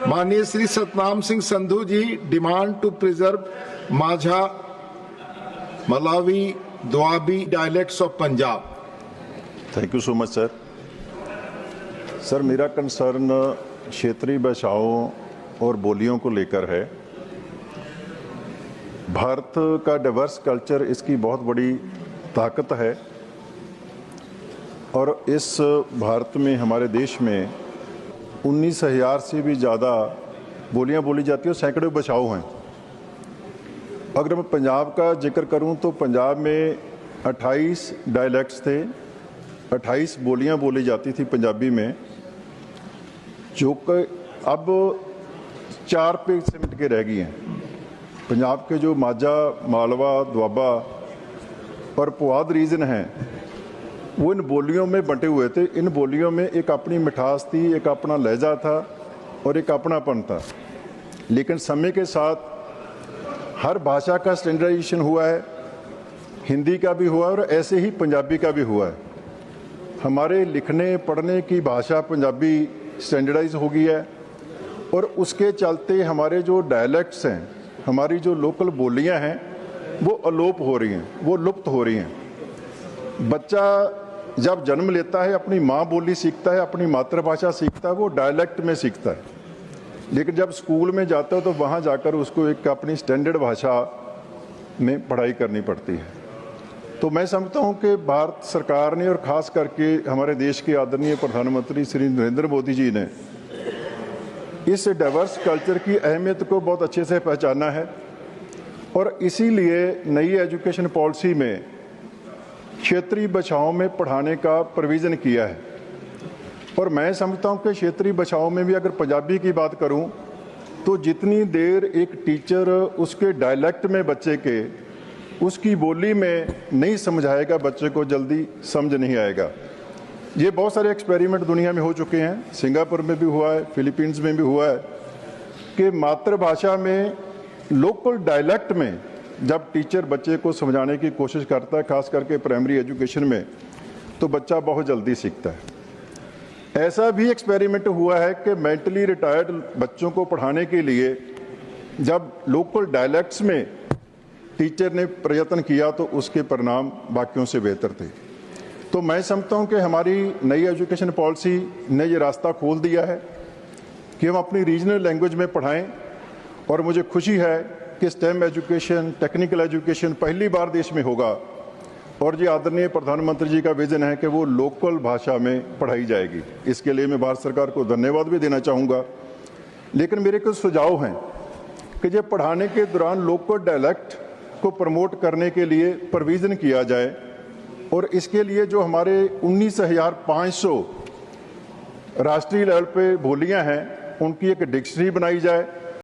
माननीय Shri Satnam Singh Sandhu ji demand to preserve Majha, Malwai, Doabi dialects of Punjab. Thank you so much sir. Sir, मेरा concern क्षेत्रीय भाषाओं और बोलियों को लेकर है। भारत का डाइवर्स कल्चर इसकी बहुत बड़ी ताकत है और इस भारत में, हमारे देश में 19,000 से भी ज़्यादा बोलियां बोली जाती हैं और सैकड़ों भाषाओं हैं। अगर मैं पंजाब का जिक्र करूं तो पंजाब में 28 डायलेक्ट्स थे, 28 बोलियां बोली जाती थी पंजाबी में, जो कि अब 4 पे सिमट के रह गई हैं। पंजाब के जो माझा, मालवा, दुआबा और पुआध रीजन हैं, वो इन बोलियों में बंटे हुए थे। इन बोलियों में एक अपनी मिठास थी, एक अपना लहजा था और एक अपनापन था। लेकिन समय के साथ हर भाषा का स्टैंडर्डाइजेशन हुआ है, हिंदी का भी हुआ है और ऐसे ही पंजाबी का भी हुआ है। हमारे लिखने पढ़ने की भाषा पंजाबी स्टैंडर्डाइज हो गई है और उसके चलते हमारे जो डायलेक्ट्स हैं, हमारी जो लोकल बोलियां हैं, वो अलोप हो रही हैं, वो लुप्त हो रही हैं। बच्चा जब जन्म लेता है अपनी माँ बोली सीखता है, अपनी मातृभाषा सीखता है, वो डायलेक्ट में सीखता है। लेकिन जब स्कूल में जाता है तो वहाँ जाकर उसको एक अपनी स्टैंडर्ड भाषा में पढ़ाई करनी पड़ती है। तो मैं समझता हूँ कि भारत सरकार ने और ख़ास करके हमारे देश के आदरणीय प्रधानमंत्री श्री नरेंद्र मोदी जी ने इस डाइवर्स कल्चर की अहमियत को बहुत अच्छे से पहचाना है और इसीलिए नई एजुकेशन पॉलिसी में क्षेत्रीय भाषाओं में पढ़ाने का प्रोविज़न किया है। और मैं समझता हूं कि क्षेत्रीय भाषाओं में भी अगर पंजाबी की बात करूं तो जितनी देर एक टीचर उसके डायलेक्ट में बच्चे के, उसकी बोली में नहीं समझाएगा, बच्चे को जल्दी समझ नहीं आएगा। ये बहुत सारे एक्सपेरिमेंट दुनिया में हो चुके हैं, सिंगापुर में भी हुआ है, फिलीपींस में भी हुआ है कि मातृभाषा में लोकल डायलेक्ट में जब टीचर बच्चे को समझाने की कोशिश करता है, खास करके प्राइमरी एजुकेशन में, तो बच्चा बहुत जल्दी सीखता है। ऐसा भी एक्सपेरिमेंट हुआ है कि मेंटली रिटायर्ड बच्चों को पढ़ाने के लिए जब लोकल डायलेक्ट्स में टीचर ने प्रयत्न किया तो उसके परिणाम बाकियों से बेहतर थे। तो मैं समझता हूं कि हमारी नई एजुकेशन पॉलिसी ने ये रास्ता खोल दिया है कि हम अपनी रीजनल लैंग्वेज में पढ़ाएं और मुझे खुशी है कि स्टेम एजुकेशन, टेक्निकल एजुकेशन पहली बार देश में होगा और ये आदरणीय प्रधानमंत्री जी का विजन है कि वो लोकल भाषा में पढ़ाई जाएगी। इसके लिए मैं भारत सरकार को धन्यवाद भी देना चाहूँगा। लेकिन मेरे कुछ सुझाव हैं कि ये पढ़ाने के दौरान लोकल डायलेक्ट को प्रमोट करने के लिए प्रोविज़न किया जाए और इसके लिए जो हमारे 19,500 राष्ट्रीय लेवल पे बोलियां हैं, उनकी एक डिक्शनरी बनाई जाए